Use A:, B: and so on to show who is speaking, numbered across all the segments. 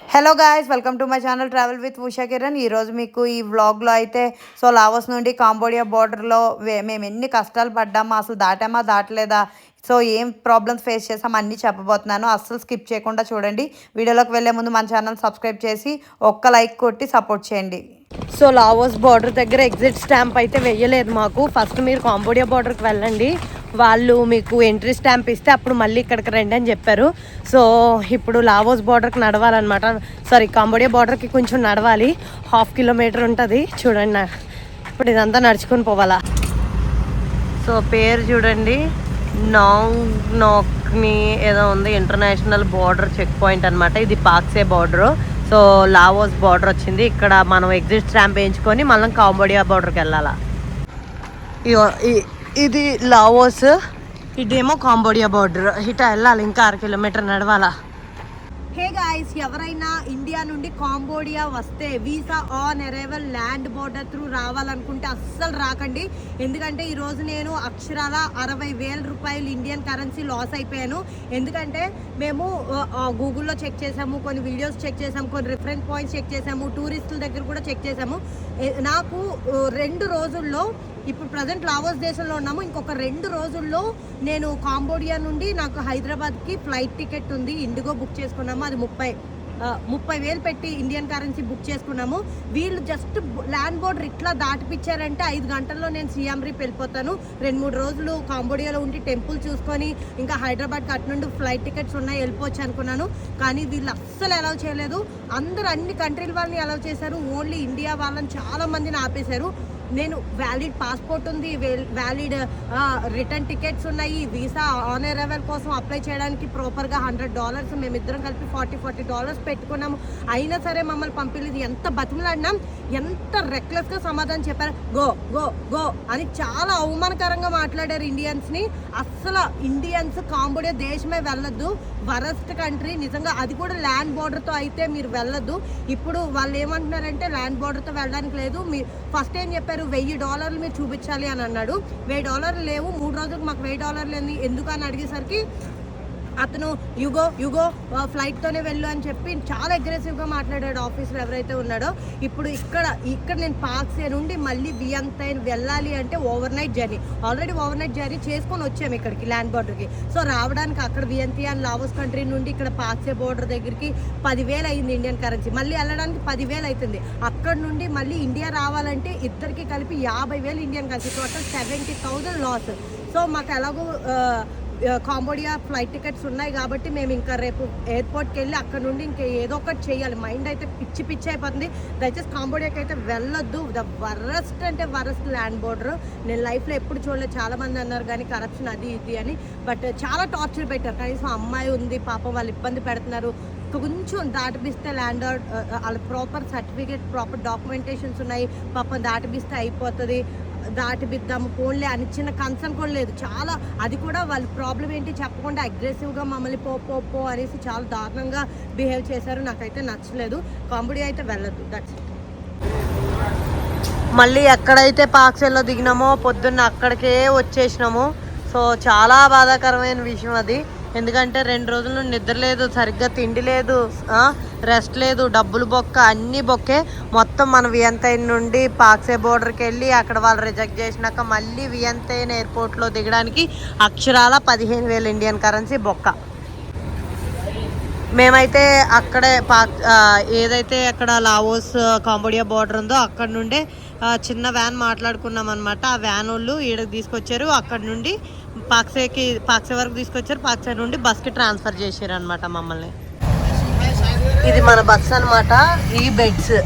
A: Hello guys, welcome to my channel travel with Usha Kiran. ఈరోజు మీకు ఈ వ్లాగ్లో అయితే లావోస్ నుండి కాంబోడియా బార్డర్లో మేము ఎన్ని కష్టాలు పడ్డామా, అసలు దాటామా దాటలేదా, ఏం ప్రాబ్లమ్స్ ఫేస్ చేసామో అన్నీ చెప్పబోతున్నాను. అస్సలు స్కిప్ చేయకుండా చూడండి. వీడియోలోకి వెళ్ళే ముందు మన ఛానల్ సబ్స్క్రైబ్ చేసి ఒక్క లైక్ కొట్టి సపోర్ట్ చేయండి. లావోస్ బార్డర్ దగ్గర ఎగ్జిట్ స్టాంప్ అయితే వెయ్యలేదు మాకు. ఫస్ట్ మీరు కాంబోడియా బార్డర్కి వెళ్ళండి, వాళ్ళు మీకు ఎంట్రీ స్టాంప్ ఇస్తే అప్పుడు మళ్ళీ ఇక్కడికి రండి అని చెప్పారు. ఇప్పుడు లావోస్ బార్డర్కి నడవాలన్నమాట. కాంబోడియా బార్డర్కి కొంచెం నడవాలి, 1/2 కిలోమీటర్ ఉంటుంది. చూడండి, ఇప్పుడు ఇదంతా నడుచుకొని పోవాలా. పేరు చూడండి, నాక్ని ఏదో ఉంది, ఇంటర్నేషనల్ బార్డర్ చెక్ పాయింట్ అనమాట. ఇది పాక్సే బార్డరు. లావోస్ బార్డర్ వచ్చింది. ఇక్కడ మనం ఎగ్జిట్ స్టాంప్ వేయించుకొని మనం కాంబోడియా బార్డర్కి వెళ్ళాలా. ఇది లావోస్, ఇదేమో కాంబోడియా బార్డర్. ఇట వెళ్ళాలి, ఇంకా 6 కిలోమీటర్ నడవాలా. హే గాయ్స్, ఎవరైనా ఇండియా నుండి కాంబోడియా వస్తే visa on arrival land border through రావాలనుకుంటే అస్సలు రాకండి. ఎందుకంటే ఈరోజు నేను అక్షరాల 60,000 రూపాయలు ఇండియన్ కరెన్సీ లాస్ అయిపోయాను. ఎందుకంటే మేము గూగుల్లో చెక్ చేసాము, కొన్ని వీడియోస్ చెక్ చేసాము, కొన్ని రిఫరెన్స్ పాయింట్స్ చెక్ చేసాము, టూరిస్టుల దగ్గర కూడా చెక్ చేసాము. నాకు 2 రోజుల్లో, ఇప్పుడు ప్రజెంట్ లావోస్ దేశంలో ఉన్నాము, ఇంకొక 2 రోజుల్లో నేను కాంబోడియా నుండి నాకు హైదరాబాద్కి ఫ్లైట్ టికెట్ ఉంది. ఇండిగో బుక్ చేసుకున్నాము. అది 30,000 పెట్టి ఇండియన్ కరెన్సీ బుక్ చేసుకున్నాము. వీళ్ళు జస్ట్ ల్యాండ్ బోర్డర్ ఇట్లా దాటిపించారంటే 5 గంటల్లో నేను సియామ్ రీప్ వెళ్ళిపోతాను. 2-3 రోజులు కాంబోడియాలో ఉండి టెంపుల్ చూసుకొని ఇంకా హైదరాబాద్కి అటు నుండి ఫ్లైట్ టికెట్స్ ఉన్నాయి, వెళ్ళిపోవచ్చు అనుకున్నాను. కానీ వీళ్ళు అస్సలు అలౌ చేయలేదు. అందరూ అన్ని కంట్రీల వాళ్ళని అలౌ చేశారు, ఓన్లీ ఇండియా వాళ్ళని చాలా మందిని ఆపేశారు. నేను వ్యాలిడ్ పాస్పోర్ట్ ఉంది, వ్యాలిడ్ రిటర్న్ టికెట్స్ ఉన్నాయి, వీసా ఆన్ అరైవల్ కోసం అప్లై చేయడానికి ప్రాపర్గా $100 మేమిద్దరం కలిపి $40 పెట్టుకున్నాము. అయినా సరే మమ్మల్ని పంపించలేదు. ఎంత బతిమలాడినాం, ఎంత రెక్లెస్గా సమాధానం చెప్పారు. గో గో గో అని చాలా అవమానకరంగా మాట్లాడారు ఇండియన్స్ని. అస్సలు ఇండియన్స్ కాంబోడియా దేశమే వెళ్ళొద్దు, వరస్ట్ కంట్రీ నిజంగా. అది కూడా ల్యాండ్ బోర్డర్తో అయితే మీరు వెళ్ళొద్దు. ఇప్పుడు వాళ్ళు ఏమంటున్నారంటే ల్యాండ్ బోర్డర్తో వెళ్ళడానికి లేదు. మీరు ఫస్ట్ ఏం చెప్పారు, $1,000 మీరు చూపించాలి అని అన్నాడు. $1,000 లేవు, 3 రోజులకు మాకు $1,000 ఎందుకు అని అడిగేసరికి అతను యుగో ఫ్లైట్తోనే వెళ్ళు అని చెప్పి చాలా అగ్రెసివ్గా మాట్లాడాడు ఆఫీస్లో ఎవరైతే ఉన్నాడో. ఇప్పుడు ఇక్కడ నేను పాక్సే నుండి మళ్ళీ వియంతైన్ వెళ్ళాలి అంటే overnight journey, already overnight journey చేసుకొని వచ్చాము ఇక్కడికి ల్యాండ్ బోర్డర్కి. రావడానికి అక్కడ వియంతియాన్ లావోస్ కంట్రీ నుండి ఇక్కడ పాక్సే బోర్డర్ దగ్గరికి 10,000 అయింది ఇండియన్ కరెన్సీ. మళ్ళీ వెళ్ళడానికి 10,000 అవుతుంది. అక్కడ నుండి మళ్ళీ ఇండియా రావాలంటే ఇద్దరికి కలిపి 50,000 ఇండియన్ కరెన్సీ, టోటల్ 70,000 లాస్. మాకు ఎలాగో కాంబోడియా ఫ్లైట్ టికెట్స్ ఉన్నాయి కాబట్టి మేము ఇంకా రేపు ఎయిర్పోర్ట్కి వెళ్ళి అక్కడ నుండి ఇంకా ఏదో ఒకటి చేయాలి. మైండ్ అయితే పిచ్చి అయిపోతుంది. దయచేసి కాంబోడియాకి అయితే వెళ్ళొద్దు. ద వరస్ట్ అంటే వరస్ట్ ల్యాండ్ బోర్డర్. నేను లైఫ్లో ఎప్పుడు చూడలేదు. చాలామంది అన్నారు కానీ కరప్షన్ అది ఇది అని, బట్ చాలా టార్చర్ పెట్టారు. కనీసం అమ్మాయి ఉంది పాపం, వాళ్ళు ఇబ్బంది పెడుతున్నారు. కొంచెం దాటిపిస్తే ల్యాండ్ వాళ్ళ ప్రాపర్ సర్టిఫికేట్, ప్రాపర్ డాక్యుమెంటేషన్స్ ఉన్నాయి, పాపం దాటిపిస్తే అయిపోతుంది, దాటిపిద్దాము ఫోన్లే అని చిన్న కన్సర్న్ కూడా లేదు. చాలా అది కూడా వాళ్ళ ప్రాబ్లం ఏంటి చెప్పకుండా అగ్రెసివ్గా మమ్మల్ని పో అనేసి చాలా దారుణంగా బిహేవ్ చేశారు. నాకైతే నచ్చలేదు. కాంబోడియా అయితే వెళ్ళొద్దు. That's it. మళ్ళీ ఎక్కడైతే పాక్సేలో దిగినామో పొద్దున్న అక్కడికే వచ్చేసినాము. చాలా బాధాకరమైన విషయం అది. ఎందుకంటే 2 రోజుల నుండి నిద్ర లేదు, సరిగ్గా తిండి లేదు, రెస్ట్ లేదు, డబ్బులు బొక్క, అన్నీ బొక్కే. మొత్తం మన వియంతైన్ నుండి పాక్సే బోర్డర్కి వెళ్ళి అక్కడ వాళ్ళు రిజెక్ట్ చేసినాక మళ్ళీ వియంతైన్ ఎయిర్పోర్ట్లో దిగడానికి అక్షరాల 15,000 ఇండియన్ కరెన్సీ బొక్క. మేమైతే అక్కడే ఏదైతే అక్కడ లావోస్ కాంబోడియా బార్డర్ ఉందో అక్కడ నుండే చిన్న వ్యాన్ మాట్లాడుకున్నాం అనమాట. ఆ వ్యాన్ వాళ్ళు ఈడకి తీసుకొచ్చారు, అక్కడ నుండి పాక్సే వరకు తీసుకొచ్చారు. పాక్సే నుండి బస్కి ట్రాన్స్ఫర్ చేశారు అనమాట మమ్మల్ని. ఇది మన బస్ అనమాట, ఈ బెడ్స్.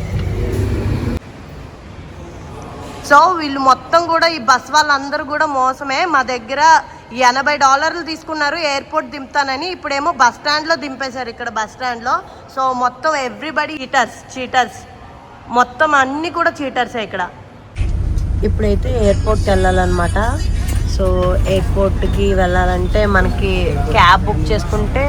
A: వీళ్ళు మొత్తం కూడా ఈ బస్ వాళ్ళందరూ కూడా మోసమే. మా దగ్గర $80 తీసుకున్నారు ఎయిర్పోర్ట్ దింపుతానని. ఇప్పుడేమో బస్ స్టాండ్లో దింపేశారు. ఇక్కడ బస్ స్టాండ్లో మొత్తం ఎవ్రీబడి చీటర్స్, మొత్తం అన్నీ కూడా చీటర్సే ఇక్కడ. ఇప్పుడైతే ఎయిర్పోర్ట్కి వెళ్ళాలన్నమాట. ఎయిర్పోర్ట్కి వెళ్ళాలంటే మనకి క్యాబ్ బుక్ చేసుకుంటే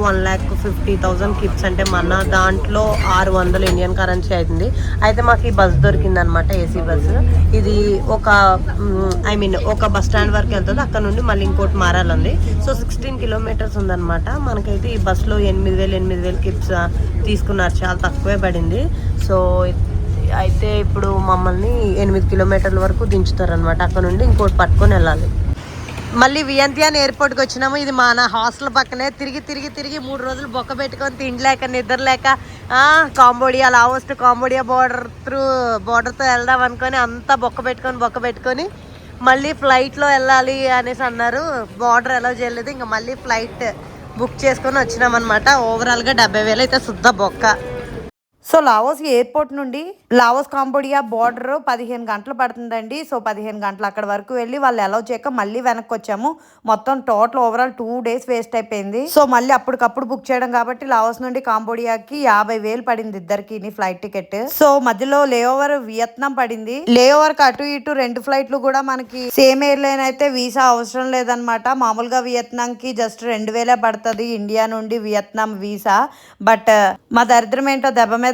A: 1,50,000 50,000 కిప్స్ అంటే మన దాంట్లో 600 ఇండియన్ కరెన్సీ అవుతుంది. అయితే మాకు ఈ బస్ దొరికిందనమాట, ఏసీ బస్సు. ఇది ఒక బస్ స్టాండ్ వరకు వెళ్తుంది, అక్కడ నుండి మళ్ళీ ఇంకోటి మారాలంది. సో 16 కిలోమీటర్స్ ఉందన్నమాట. మనకైతే ఈ బస్సులో 8,000 కిప్స్ తీసుకున్నారు, చాలా తక్కువే పడింది. సో అయితే ఇప్పుడు మమ్మల్ని 8 కిలోమీటర్ల వరకు దించుతారనమాట. అక్కడ నుండి ఇంకోటి పట్టుకొని వెళ్ళాలి. మళ్ళీ వియంతియాన్ ఎయిర్పోర్ట్కి వచ్చినాము. ఇది మన హాస్టల్ పక్కనే. తిరిగి 3 రోజులు బొక్క పెట్టుకొని తిండిలేక నిద్రలేక కాంబోడియా, లావోస్ టు కాంబోడియా బోర్డర్తో వెళ్దాం అనుకొని అంతా బొక్క పెట్టుకొని మళ్ళీ ఫ్లైట్లో వెళ్ళాలి అనేసి అన్నారు. బార్డర్ ఎలా చేయలేదు, ఇంకా మళ్ళీ ఫ్లైట్ బుక్ చేసుకొని వచ్చినామన్నమాట. ఓవరాల్గా 70,000 అయితే శుద్ధ బొక్క. సో లావోస్ ఎయిర్పోర్ట్ నుండి లావోస్ కాంబోడియా బోర్డర్ 15 గంటలు పడుతుందండి. సో 15 గంటలు అక్కడ వరకు వెళ్ళి వాళ్ళు అలౌ చేయక మళ్ళీ వెనక్కి వచ్చాము. మొత్తం టోటల్ ఓవరాల్ 2 days వేస్ట్ అయిపోయింది. సో మళ్ళీ అప్పటికప్పుడు బుక్ చేయడం కాబట్టి లావోస్ నుండి కాంబోడియాకి 50,000 పడింది ఇద్దరికి ఫ్లైట్ టికెట్. సో మధ్యలో లేఓవర్ వియత్నాం పడింది. లేఓవర్ కి అటు ఇటు 2 ఫ్లైట్లు కూడా మనకి సేమ్ ఎయిర్లైన్ అయితే వీసా అవసరం లేదనమాట. మామూలుగా వియత్నాం కి జస్ట్ 2,000 పడుతుంది ఇండియా నుండి వియత్నాం వీసా. బట్ మా దరిద్రం ఏంటో దెబ్బ మీద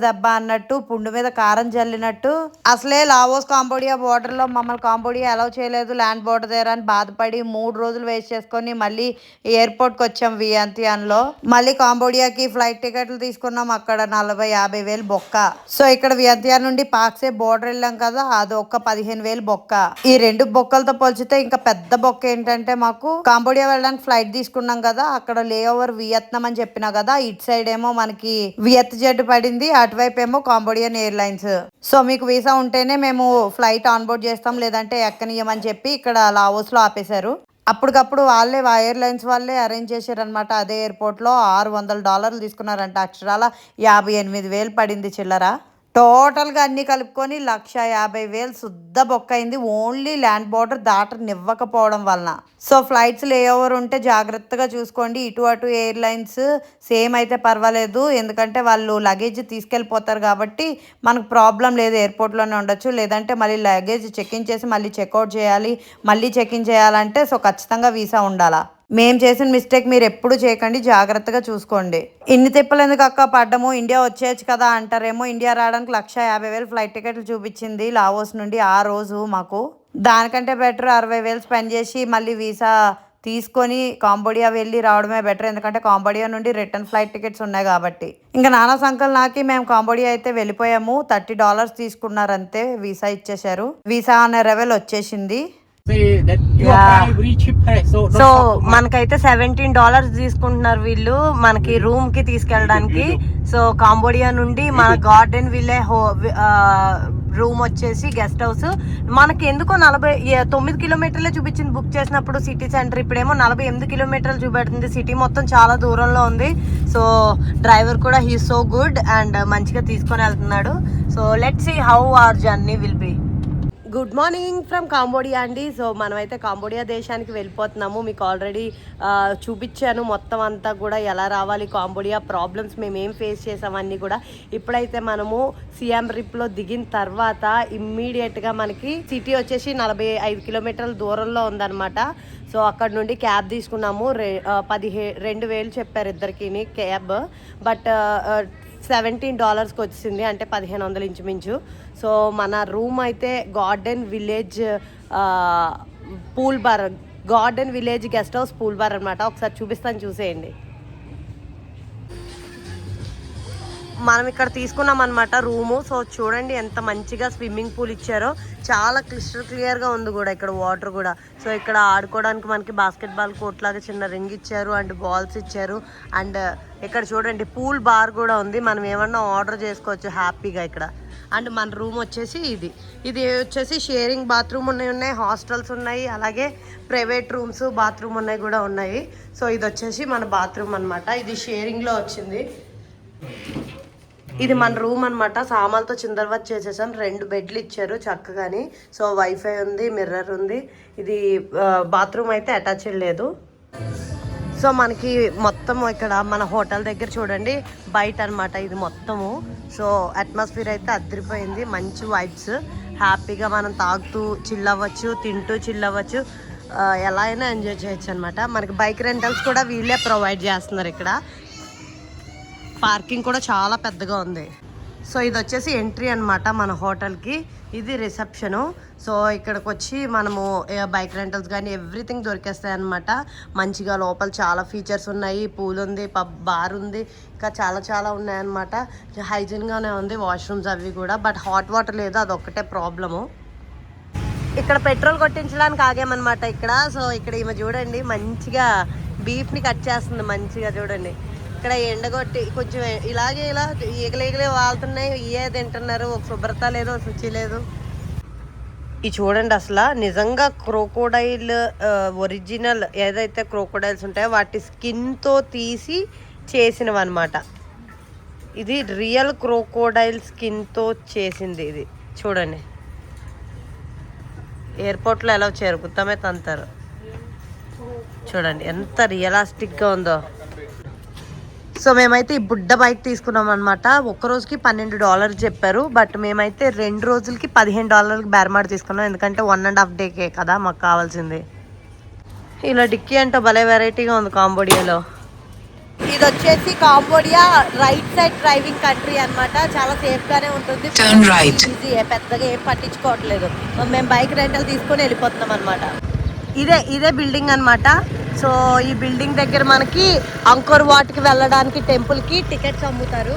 A: దెబ్బ అన్నట్టు, పుండు మీద కారం జల్లినట్టు. అసలే లావోస్ కాంబోడియా బోర్డర్ లో మమ్మల్ని కాంబోడియా అలౌ చేయలేదు ల్యాండ్ బోర్డర్ దగ్గర అని బాధపడి 3 రోజులు వేస్ట్ చేసుకొని మళ్ళీ ఎయిర్పోర్ట్ కి వచ్చాం వియంతియాన్ లో. మళ్ళీ కాంబోడియాకి ఫ్లైట్ టికెట్లు తీసుకున్నాం, అక్కడ 40,000-50,000 బొక్క. సో ఇక్కడ వియంతియాన్ నుండి పాక్సే బోర్డర్ వెళ్ళాం కదా, అది ఒక్క 15,000 బొక్క. ఈ 2 బొక్కలతో పోల్చితే ఇంకా పెద్ద బొక్క ఏంటంటే మాకు కాంబోడియా వెళ్ళడానికి ఫ్లైట్ తీసుకున్నాం కదా, అక్కడ లే ఓవర్ వియత్నాం అని చెప్పినా కదా, ఇటు సైడ్ ఏమో మనకి జెట్ పడింది, అటువైపు ఏమో కాంబోడియన్ ఎయిర్లైన్స్. సో మీకు వీసా ఉంటేనే మేము ఫ్లైట్ ఆన్ బోర్డ్ చేస్తాం, లేదంటే ఎక్కనియమని చెప్పి ఇక్కడ లావోస్ లో ఆపేశారు. అప్పటికప్పుడు వాళ్ళే ఎయిర్లైన్స్ వాళ్ళే అరేంజ్ చేశారు అనమాట. అదే ఎయిర్పోర్ట్ లో $600 తీసుకున్నారంట. అక్షరాల 58,000 పడింది చిల్లర. టోటల్గా అన్ని కలుపుకొని 1,50,000 శుద్ధ బొక్క అయింది, ఓన్లీ ల్యాండ్ బోర్డర్ దాటనివ్వకపోవడం వలన. సో ఫ్లైట్స్ లేఓవర్ ఉంటే జాగ్రత్తగా చూసుకోండి. ఇటు అటు ఎయిర్లైన్స్ సేమ్ అయితే పర్వాలేదు, ఎందుకంటే వాళ్ళు లగేజ్ తీసుకెళ్ళిపోతారు కాబట్టి మనకు ప్రాబ్లం లేదు, ఎయిర్పోర్ట్లోనే ఉండొచ్చు. లేదంటే మళ్ళీ లగేజ్ చెక్ఇన్ చేసి మళ్ళీ చెక్అవుట్ చేయాలి, మళ్ళీ చెక్ఇన్ చేయాలంటే సో ఖచ్చితంగా వీసా ఉండాలా. మేము చేసిన మిస్టేక్ మీరు ఎప్పుడు చేయకండి, జాగ్రత్తగా చూసుకోండి. ఇన్ని తిప్పలు ఎందుకు అక్క పడ్డము, ఇండియా వచ్చేయచ్చు కదా అంటారేమో. ఇండియా రావడానికి 1,50,000 ఫ్లైట్ టికెట్లు చూపించింది లావోస్ నుండి ఆ రోజు మాకు. దానికంటే బెటర్ 60,000 స్పెండ్ చేసి మళ్ళీ వీసా తీసుకొని కాంబోడియా వెళ్ళి రావడమే బెటర్, ఎందుకంటే కాంబోడియా నుండి రిటర్న్ ఫ్లైట్ టికెట్స్ ఉన్నాయి కాబట్టి. ఇంకా నానా సంకల్ నాకి మేము కాంబోడియా అయితే వెళ్ళిపోయాము. $30 తీసుకున్నారు అంతే, వీసా ఇచ్చేశారు. వీసా అనే రెవెల్ వచ్చేసింది. సో మనకైతే $17 తీసుకుంటున్నారు వీళ్ళు మనకి రూమ్ కి తీసుకెళ్ళడానికి. సో కాంబోడియా నుండి మన గార్డెన్ విల్లే రూమ్ వచ్చేసి గెస్ట్ హౌస్ మనకి ఎందుకో 49 కిలోమీటర్లే చూపించింది బుక్ చేసినప్పుడు సిటీ సెంటర్. ఇప్పుడేమో 48 కిలోమీటర్లు చూపెడుతుంది. సిటీ మొత్తం చాలా దూరంలో ఉంది. సో డ్రైవర్ కూడా హీ సో గుడ్ అండ్ మంచిగా తీసుకొని వెళ్తున్నాడు. So let's see how our journey will be. Good morning from Cambodia అండి. సో మనమైతే కాంబోడియా దేశానికి వెళ్ళిపోతున్నాము. మీకు ఆల్రెడీ చూపించాను మొత్తం అంతా కూడా, ఎలా రావాలి కాంబోడియా, ప్రాబ్లమ్స్ మేము ఏం ఫేస్ చేసామన్నీ కూడా. ఇప్పుడైతే మనము సియామ్ రిప్లో దిగిన తర్వాత ఇమ్మీడియట్గా మనకి సిటీ వచ్చేసి 45 కిలోమీటర్ల దూరంలో ఉందన్నమాట. సో అక్కడ నుండి క్యాబ్ తీసుకున్నాము. 2,000 చెప్పారు ఇద్దరికి క్యాబ్, బట్ $17కి వచ్చింది, అంటే 1,500 ఇంచుమించు. సో మన రూమ్ అయితే garden village pool bar, garden village guest house pool bar అనమాట. ఒకసారి చూపిస్తాను, చూసేయండి. మనం ఇక్కడ తీసుకున్నాం అనమాట రూము. సో చూడండి ఎంత మంచిగా స్విమ్మింగ్ పూల్ ఇచ్చారో, చాలా క్లియర్గా ఉంది కూడా ఇక్కడ వాటర్ కూడా. సో ఇక్కడ ఆడుకోవడానికి మనకి బాస్కెట్బాల్ కోర్ట్ లాగా చిన్న రింగ్ ఇచ్చారు అండ్ బాల్స్ ఇచ్చారు. అండ్ ఇక్కడ చూడండి పూల్ బార్ కూడా ఉంది, మనం ఏమన్నా ఆర్డర్ చేసుకోవచ్చు హ్యాపీగా ఇక్కడ. అండ్ మన రూమ్ వచ్చేసి ఇది వచ్చేసి షేరింగ్ బాత్రూమ్ ఉన్నాయి, హాస్టల్స్ ఉన్నాయి, అలాగే ప్రైవేట్ రూమ్స్ బాత్రూమ్ ఉన్నాయి కూడా ఉన్నాయి. సో ఇది వచ్చేసి మన బాత్రూమ్ అనమాట. ఇది షేరింగ్లో వచ్చింది. ఇది మన రూమ్ అనమాట. సామాన్లతో చిందరవత్ చేసేసాం. 2 బెడ్లు ఇచ్చారు చక్కగాని. సో వైఫై ఉంది, మిర్రర్ ఉంది. ఇది బాత్రూమ్ అయితే అటాచ్డ్ లేదు. సో మనకి మొత్తం ఇక్కడ మన హోటల్ దగ్గర చూడండి బయట అనమాట ఇది మొత్తము. సో అట్మాస్ఫియర్ అయితే అదిరిపోయింది, మంచి వైబ్స్. హ్యాపీగా మనం తాగుతూ చిల్ అవ్వచ్చు, తింటూ చిల్ అవ్వచ్చు. ఎలా అయినా ఎంజాయ్ చేయొచ్చు అనమాట. మనకి బైక్ రెంటల్స్ కూడా వీళ్ళే ప్రొవైడ్ చేస్తున్నారు. ఇక్కడ పార్కింగ్ కూడా చాలా పెద్దగా ఉంది. సో ఇది వచ్చేసి ఎంట్రీ అనమాట మన హోటల్కి. ఇది రిసెప్షను. సో ఇక్కడికి వచ్చి మనము బైక్ రెంటల్స్ కానీ ఎవ్రీథింగ్ దొరికేస్తాయి అనమాట. మంచిగా లోపల చాలా ఫీచర్స్ ఉన్నాయి. పూల్ ఉంది, పబ్ బార్ ఉంది, ఇంకా చాలా ఉన్నాయన్నమాట. హైజీన్గానే ఉంది వాష్రూమ్స్ అవి కూడా. బట్ హాట్ వాటర్ లేదు, అదొక్కటే ప్రాబ్లము. ఇక్కడ పెట్రోల్ కొట్టించడానికి ఆగామన్నమాట ఇక్కడ. సో ఇక్కడ ఈమె చూడండి మంచిగా బీఫ్ని కట్ చేస్తుంది మంచిగా. చూడండి ఇక్కడ ఎండగొట్టి కొంచెం ఇలా ఈగలీగలే వాళ్తున్నాయి. ఇవే తింటున్నారు. ఒక శుభ్రత లేదు, శుచి లేదు. ఇది చూడండి అసలు నిజంగా క్రోకోడైల్ ఒరిజినల్ ఏదైతే క్రోకోడైల్స్ ఉంటాయో వాటి స్కిన్తో తీసి చేసినవి అనమాట. ఇది రియల్ క్రోకోడైల్ స్కిన్తో చేసింది. ఇది చూడండి ఎయిర్పోర్ట్లో ఎలా చెరుకుతామే తంతారు. చూడండి ఎంత రియలిస్టిక్గా ఉందో. సో మేమైతే ఈ బుడ్డ బైక్ తీసుకున్నాం అనమాట. ఒక్కరోజుకి $12 చెప్పారు. బట్ మేమైతే 2 రోజులకి $15 బేరమాడి తీసుకున్నాం. ఎందుకంటే 1.5 డేకే కదా మాకు కావాల్సింది. ఇలా డిక్కీ అంటే భలే వెరైటీగా ఉంది కాంబోడియాలో. ఇది వచ్చేసి Cambodia right side driving country అనమాట. చాలా సేఫ్గానే ఉంటుంది. ఈజీ, పెద్దగా ఏం పట్టించుకోవట్లేదు. మేము బైక్ రెంటల్ తీసుకొని వెళ్ళిపోతున్నాం అనమాట. ఇదే బిల్డింగ్ అనమాట. సో ఈ బిల్డింగ్ దగ్గర మనకి అంకోర్ వాట్కి వెళ్ళడానికి టెంపుల్కి టికెట్స్ అమ్ముతారు.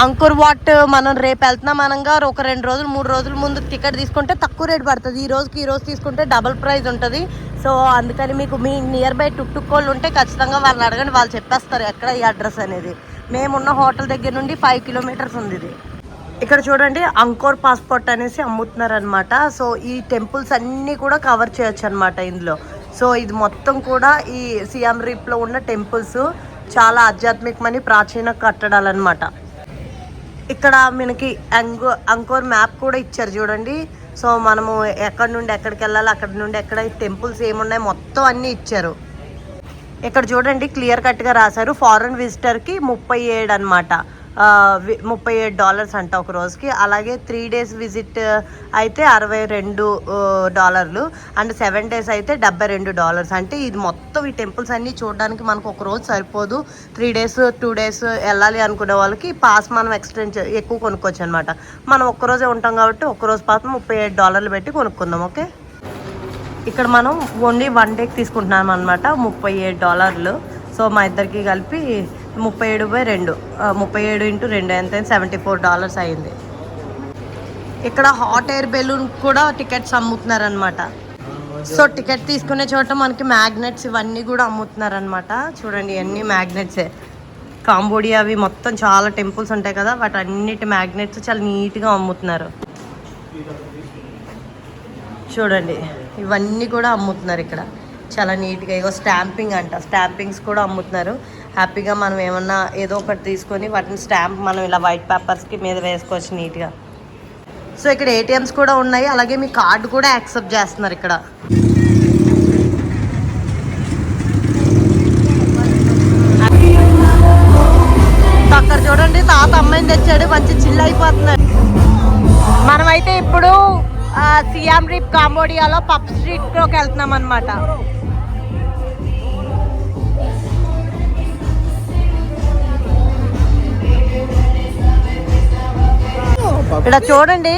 A: అంకోర్ వాట్ మనం రేపు వెళ్తున్నాం అనగా ఒక 2 రోజులు 3 రోజుల ముందు టికెట్ తీసుకుంటే తక్కువ రేట్ పడుతుంది. ఈ రోజు తీసుకుంటే డబుల్ ప్రైస్ ఉంటుంది. సో అందుకని మీకు మీ నియర్ బై టుక్ వాళ్ళు ఉంటే ఖచ్చితంగా వాళ్ళని అడగండి, వాళ్ళు చెప్పేస్తారు ఎక్కడ ఈ అడ్రస్ అనేది. మేమున్న హోటల్ దగ్గర నుండి 5 కిలోమీటర్స్ ఉంది ఇది. ఇక్కడ చూడండి అంకోర్ పాస్పోర్ట్ అనేసి అమ్ముతున్నారు అనమాట. సో ఈ టెంపుల్స్ అన్నీ కూడా కవర్ చేయొచ్చు అనమాట ఇందులో. సో ఇది మొత్తం కూడా ఈ సియామ్ రీప్లో ఉన్న టెంపుల్స్ చాలా ఆధ్యాత్మికమని ప్రాచీన కట్టడాలు అనమాట. ఇక్కడ మనకి అంకోర్ మ్యాప్ కూడా ఇచ్చారు చూడండి. సో మనము ఎక్కడి నుండి ఎక్కడికి వెళ్ళాలి, అక్కడి నుండి ఎక్కడ టెంపుల్స్ ఏమున్నాయి మొత్తం అన్నీ ఇచ్చారు. ఇక్కడ చూడండి క్లియర్ కట్గా రాశారు. ఫారెన్ విజిటర్కి 37 అనమాట. $38 అంట ఒక రోజుకి. అలాగే 3 days విజిట్ అయితే $62 అండ్ 7 days అయితే $72. అంటే ఇది మొత్తం ఈ టెంపుల్స్ అన్నీ చూడడానికి మనకు ఒక రోజు సరిపోదు. 3 days 2 days వెళ్ళాలి అనుకునే వాళ్ళకి పాస్ మనం ఎక్స్టెండ్ ఎక్కువ కొనుక్కోవచ్చు అనమాట. మనం ఒక్కరోజే ఉంటాం కాబట్టి ఒక్కరోజు పాస్ $38 పెట్టి కొనుక్కుందాం. ఓకే, ఇక్కడ మనం ఓన్లీ 1 డేకి తీసుకుంటున్నాం అనమాట. $38. సో మా ఇద్దరికి కలిపి 37/2 37 × 2 ఎంత $74 అయింది. ఇక్కడ హాట్ ఎయిర్ బెలూన్ కూడా టికెట్స్ అమ్ముతున్నారనమాట. సో టికెట్ తీసుకునే చోట మనకి మ్యాగ్నెట్స్ ఇవన్నీ కూడా అమ్ముతున్నారనమాట. చూడండి ఇవన్నీ మ్యాగ్నెట్సే. కాంబోడియా అవి మొత్తం చాలా టెంపుల్స్ ఉంటాయి కదా, వాటి అన్నిటి మ్యాగ్నెట్స్ చాలా నీట్గా అమ్ముతున్నారు. చూడండి ఇవన్నీ కూడా అమ్ముతున్నారు ఇక్కడ చాలా నీట్గా. ఇగో స్టాంపింగ్ అంట, స్టాంపింగ్స్ కూడా అమ్ముతున్నారు. హ్యాపీగా మనం ఏమన్నా ఏదో ఒకటి తీసుకొని వాటిని స్టాంప్ మనం ఇలా వైట్ పేపర్స్కి మీద వేసుకోవచ్చు నీట్గా. సో ఇక్కడ ఏటీఎంస్ కూడా ఉన్నాయి. అలాగే మీ కార్డు కూడా యాక్సెప్ట్ చేస్తున్నారు ఇక్కడ. అక్కడ చూడండి తాత అమ్మాయిని తెచ్చాడు, మంచి చిల్ అయిపోతున్నారు. మనమైతే ఇప్పుడు సియామ్ రీప్ కాంబోడియాలో పబ్ స్ట్రీట్లోకి వెళ్తున్నాం అనమాట. ఇక్కడ చూడండి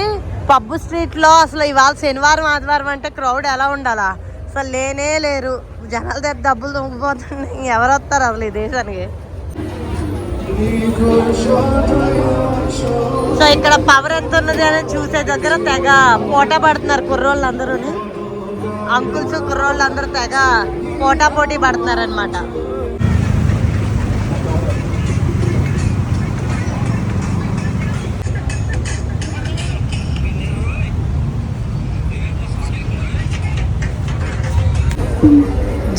A: పబ్ స్ట్రీట్లో అసలు ఇవాళ శనివారం ఆదివారం అంటే క్రౌడ్ ఎలా ఉండాలా, అసలు లేనే లేరు. జనాల దగ్గర డబ్బులు దొంగిపోతున్నాయి. ఎవరు వస్తారు అసలు ఈ దేశానికి. సో ఇక్కడ పవర్ ఎంత ఉన్నది అని చూసే దగ్గర తెగ పోటా పడుతున్నారు కుర్రోళ్ళు అందరూ. అంకుల్స్ కుర్రోళ్ళు అందరూ తెగ పోటీ పడుతున్నారు అనమాట.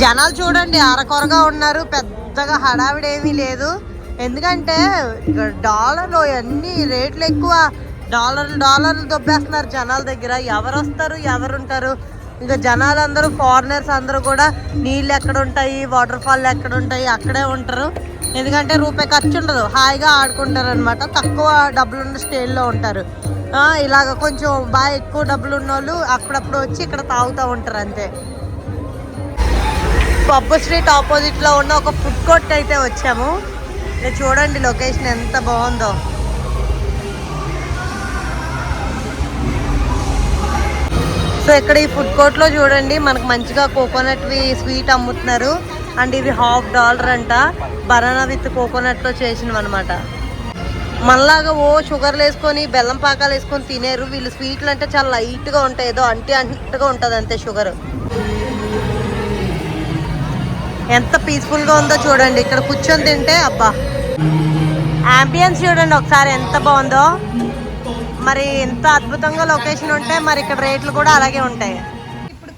A: జనాలు చూడండి అరకొరగా ఉన్నారు, పెద్దగా హడావిడి ఏమీ లేదు. ఎందుకంటే డాలర్లు అన్ని రేట్లు ఎక్కువ, డాలర్లు దొబ్బేస్తున్నారు జనాల దగ్గర. ఎవరు వస్తారు ఎవరు ఉంటారు? ఇంకా జనాలు అందరూ ఫారినర్స్ అందరూ కూడా నీళ్ళు ఎక్కడ ఉంటాయి, వాటర్ ఫాల్ ఎక్కడ ఉంటాయి అక్కడే ఉంటారు. ఎందుకంటే రూపాయి ఖర్చు ఉండదు, హాయిగా ఆడుకుంటారు అనమాట. తక్కువ డబ్బులున్న స్టేజ్లో ఉంటారు. ఇలాగ కొంచెం బాగా ఎక్కువ డబ్బులు ఉన్న వాళ్ళు అప్పుడప్పుడు వచ్చి ఇక్కడ తాగుతూ ఉంటారు అంతే. పబ్బు స్ట్రీట్ ఆపోజిట్లో ఉన్న ఒక ఫుడ్ కోర్ట్ అయితే వచ్చాము. ఇది చూడండి లొకేషన్ ఎంత బాగుందో. సో ఇక్కడ ఈ ఫుడ్ కోర్ట్లో చూడండి మనకు మంచిగా కోకోనట్వి స్వీట్ అమ్ముతున్నారు. అండ్ ఇవి $1/2 అంట. బనానా విత్ కోకోనట్లో చేసినవి అనమాట. మనలాగా షుగర్లు వేసుకొని బెల్లం పాకాలు వేసుకొని తినేరు వీళ్ళు. స్వీట్లు అంటే చాలా లైట్గా ఉంటాయి, ఏదో అంటుగా ఉంటుంది అంతే షుగర్. ఎంత పీస్ఫుల్గా ఉందో చూడండి. ఇక్కడ కూర్చొని తింటే అబ్బా అంబియన్స్ చూడండి ఒకసారి ఎంత బాగుందో. మరి ఎంత అద్భుతంగా లొకేషన్ ఉంటే మరి ఇక్కడ రేట్లు కూడా అలాగే ఉంటాయి. ఇప్పుడు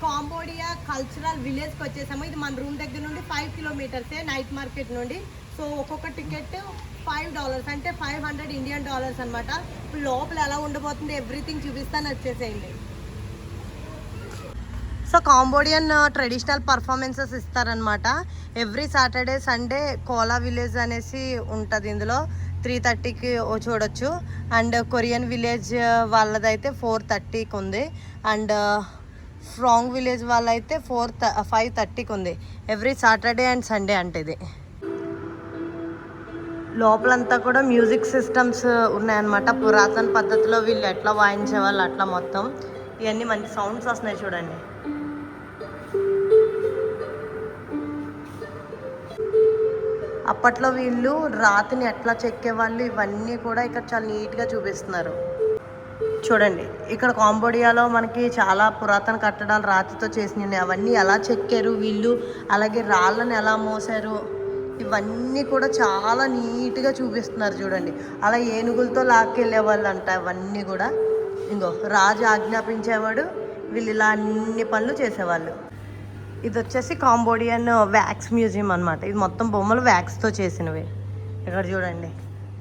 A: కాంబోడియా కల్చరల్ విలేజ్కి వచ్చేసాము. ఇది మన రూమ్ దగ్గర నుండి 5 కిలోమీటర్సే నైట్ మార్కెట్ నుండి. సో ఒక్కొక్క టికెట్ $5 అంటే $500 అనమాట. ఇప్పుడు లోపల ఎలా ఉండబోతుంది ఎవ్రీథింగ్ చూపిస్తాను, వచ్చేసేయండి. సో కాంబోడియన్ ట్రెడిషనల్ పర్ఫార్మెన్సెస్ ఇస్తారనమాట. ఎవ్రీ సాటర్డే సండే కోలా విలేజ్ అనేసి ఉంటుంది. ఇందులో 3:30కి చూడొచ్చు. అండ్ కొరియన్ విలేజ్ వాళ్ళదైతే 4:30కి ఉంది. అండ్ ఫ్రాంగ్ విలేజ్ వాళ్ళైతే 5:30కి ఉంది. ఎవ్రీ సాటర్డే అండ్ సండే అంటే ఇది. లోపలంతా కూడా మ్యూజిక్ సిస్టమ్స్ ఉన్నాయన్నమాట. పురాతన పద్ధతిలో వీళ్ళు ఎట్లా వాయించేవాళ్ళు అట్లా మొత్తం. ఇవన్నీ మంచి సౌండ్స్ వస్తున్నాయి చూడండి. అప్పట్లో వీళ్ళు రాతిని ఎట్లా చెక్కేవాళ్ళు ఇవన్నీ కూడా ఇక్కడ చాలా నీట్గా చూపిస్తున్నారు చూడండి. ఇక్కడ కాంబోడియాలో మనకి చాలా పురాతన కట్టడాలు రాతితో చేసినవి. అవన్నీ ఎలా చెక్కారు వీళ్ళు, అలాగే రాళ్ళని ఎలా మోసారు ఇవన్నీ కూడా చాలా నీట్గా చూపిస్తున్నారు చూడండి. అలా ఏనుగులతో లాక్కెళ్ళే వాళ్ళు అంట. అవన్నీ కూడా ఇంకో రాజు ఆజ్ఞాపించేవాడు, వీళ్ళు ఇలా అన్ని పనులు చేసేవాళ్ళు. ఇది వచ్చేసి కాంబోడియన్ వ్యాక్స్ మ్యూజియం అనమాట. ఇది మొత్తం బొమ్మలు వ్యాక్స్తో చేసినవి. ఇక్కడ చూడండి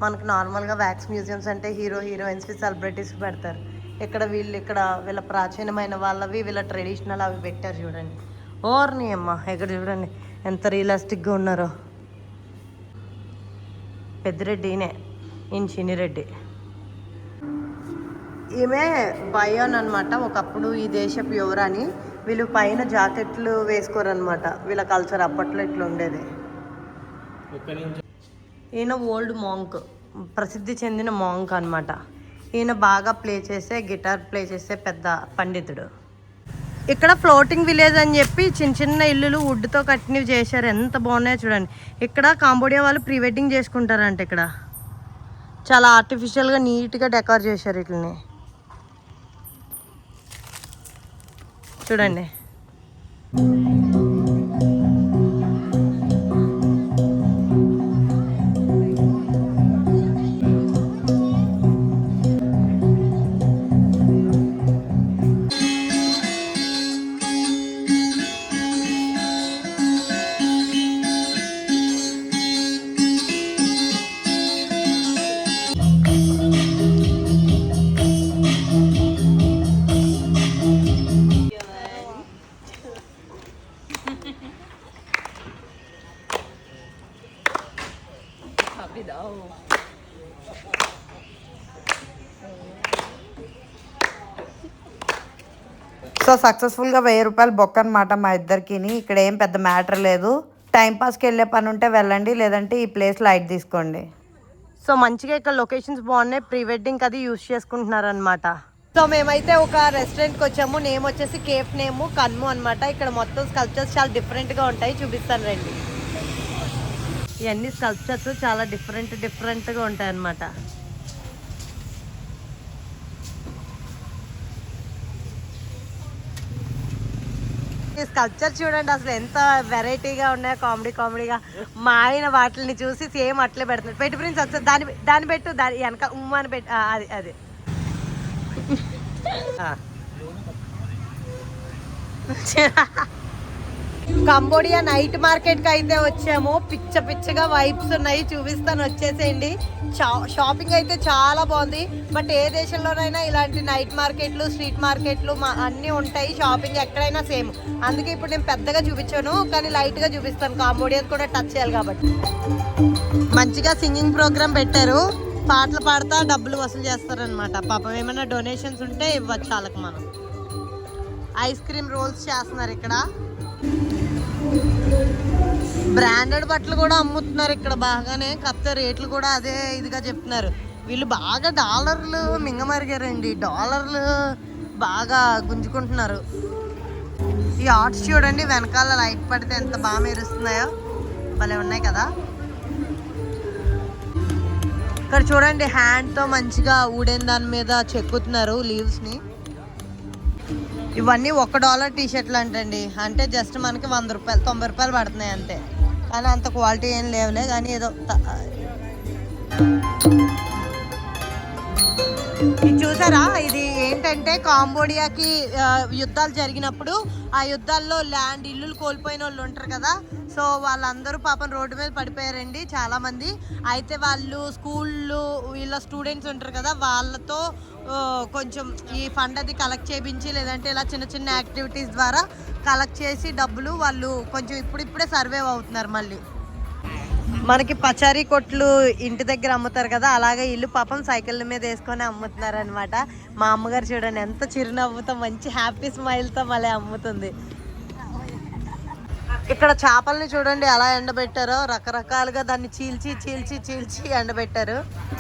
A: మనకు నార్మల్గా వ్యాక్స్ మ్యూజియంస్ అంటే హీరోయిన్స్కి సెలబ్రిటీస్ పెడతారు. ఇక్కడ వీళ్ళ ప్రాచీనమైన వాళ్ళవి వీళ్ళ ట్రెడిషనల్ అవి పెట్టారు చూడండి. ఓర్ని అమ్మ ఇక్కడ చూడండి ఎంత రియలిస్టిక్గా ఉన్నారో. పెద్దిరెడ్డినే ఈయన చిన్నిరెడ్డి. ఈమె బయోన్ అనమాట. ఒకప్పుడు ఈ దేశపు యువరాని. వీళ్ళు పైన జాకెట్లు వేసుకోరనమాట. వీళ్ళ కల్చర్ అప్పట్లో ఇట్లా ఉండేది. ఈయన ఓల్డ్ మాంక్, ప్రసిద్ధి చెందిన మాంక్ అనమాట. ఈయన బాగా గిటార్ ప్లే చేసే పెద్ద పండితుడు. ఇక్కడ ఫ్లోటింగ్ విలేజ్ అని చెప్పి చిన్న చిన్న ఇల్లులు వుడ్తో కట్టినవి చేశారు. ఎంత బాగున్నాయో చూడండి. ఇక్కడ కాంబోడియా వాళ్ళు ప్రీ వెడ్డింగ్ చేసుకుంటారంట. ఇక్కడ చాలా ఆర్టిఫిషియల్గా నీట్గా డెకరేట్ చేశారు వీటిని చూడండి.
B: సో సక్సెస్ఫుల్గా ₹1000 బొక్క అనమాట మా ఇద్దరికి. ఇక్కడ ఏం పెద్ద మ్యాటర్ లేదు. టైంపాస్కి వెళ్ళే పని ఉంటే వెళ్ళండి, లేదంటే ఈ ప్లేస్ లైట్ తీసుకోండి.
A: సో మంచిగా ఇక్కడ లొకేషన్స్ బాగున్నాయి. ప్రీ వెడ్డింగ్ అది యూజ్ చేసుకుంటున్నారు అనమాట. సో మేమైతే ఒక రెస్టారెంట్కి వచ్చాము. నేమ్ వచ్చేసి కేఫ్ నేమ్ కన్ము అనమాట. ఇక్కడ మొత్తం స్కల్ప్చర్స్ చాలా డిఫరెంట్గా ఉంటాయి, చూపిస్తాను రండి. ఇవన్నీ స్కల్ప్చర్స్ చాలా డిఫరెంట్గా ఉంటాయి అన్నమాట. ఈ స్కల్ప్చర్ చూడండి అసలు ఎంత వెరైటీగా ఉన్నాయో, కామెడీగా. మా ఆయన వాటిని చూసి సేమ్ అట్లే పెడుతున్నాడు. పెట్టి ప్రిన్స్ వచ్చి దాన్ని పెట్టు, దాని వెనక ఉమ్మని పెట్టు. అది కంబోడియా నైట్ మార్కెట్కి అయితే వచ్చాము. పిచ్చగా వైబ్స్ ఉన్నాయి, చూపిస్తాను, వచ్చేసేయండి. షాపింగ్ అయితే చాలా బాగుంది. బట్ ఏ దేశంలోనైనా ఇలాంటి నైట్ మార్కెట్లు, స్ట్రీట్ మార్కెట్లు అన్నీ ఉంటాయి. షాపింగ్ ఎక్కడైనా సేమ్. అందుకే ఇప్పుడు నేను పెద్దగా చూపించాను, కానీ లైట్గా చూపిస్తాను. కాంబోడియా కూడా టచ్ చేయాలి కాబట్టి. మంచిగా సింగింగ్ ప్రోగ్రామ్ పెట్టారు. పాటలు పాడుతా డబ్బులు వసూలు చేస్తారనమాట. పాపం ఏమైనా డొనేషన్స్ ఉంటే ఇవ్వచ్చు వాళ్ళకి మనం. ఐస్ క్రీమ్ రోల్స్ చేస్తున్నారు ఇక్కడ. బ్రాండెడ్ బట్టలు కూడా అమ్ముతున్నారు ఇక్కడ బాగానే, కాకపోతే రేట్లు కూడా అదే ఇదిగా చెప్తున్నారు. వీళ్ళు బాగా డాలర్లు మింగమరిగారండి, డాలర్లు బాగా గుంజుకుంటున్నారు. ఈ ఆర్ట్స్ చూడండి, వెనకాల లైట్ పడితే ఎంత బాగా మెరుస్తున్నాయో, భలే ఉన్నాయి కదా. ఇక్కడ చూడండి హ్యాండ్తో మంచిగా ఊడెన్ దాని మీద చెక్కుతున్నారు లీవ్స్ని. ఇవన్నీ $1 టీషర్ట్లు అంటండి, అంటే జస్ట్ మనకి 100 రూపాయలు 90 రూపాయలు పడుతున్నాయి అంతే. కానీ అంత క్వాలిటీ ఏం లేవులే, కానీ ఏదో ఇది చూసారా, ఇది ఏంటంటే కాంబోడియాకి యుద్ధాలు జరిగినప్పుడు ఆ యుద్ధాల్లో ల్యాండ్ ఇల్లులు కోల్పోయిన వాళ్ళు ఉంటారు కదా, సో వాళ్ళందరూ పాపం రోడ్డు మీద పడిపోయారండి చాలామంది. అయితే వాళ్ళు స్కూళ్ళు వీళ్ళ స్టూడెంట్స్ ఉంటారు కదా, వాళ్ళతో కొంచెం ఈ ఫండ్ అది కలెక్ట్ చేయించి, లేదంటే ఇలా చిన్న చిన్న యాక్టివిటీస్ ద్వారా కలెక్ట్ చేసి డబ్బులు వాళ్ళు కొంచెం ఇప్పుడిప్పుడే సర్వైవ్ అవుతున్నారు. మళ్ళీ మనకి పచారీ కొట్లు ఇంటి దగ్గర అమ్ముతారు కదా, అలాగే ఇల్లు పాపం సైకిళ్ళ మీద వేసుకొని అమ్ముతున్నారు అనమాట. మా అమ్మగారు చూడండి ఎంత చిరునవ్వుతో మంచి హ్యాపీ స్మైల్తో మళ్ళీ అమ్ముతుంది. ఇక్కడ చేపల్ని చూడండి ఎలా ఎండబెట్టారో, రకరకాలుగా దాన్ని చీల్చి చీల్చి చీల్చి ఎండబెట్టారు.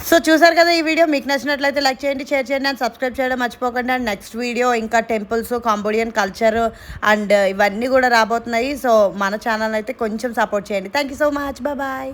A: సో చూసారు కదా ఈ వీడియో, మీకు నచ్చినట్లయితే లైక్ చేయండి, షేర్ చేయండి అండ్ సబ్స్క్రైబ్ చేయడం మర్చిపోకండి. అండ్ నెక్స్ట్ వీడియో ఇంకా టెంపుల్స్, కాంబోడియన్ కల్చర్ అండ్ ఇవన్నీ కూడా రాబోతున్నాయి. సో మన ఛానల్ అయితే కొంచెం సపోర్ట్ చేయండి. Thank you so much, bye.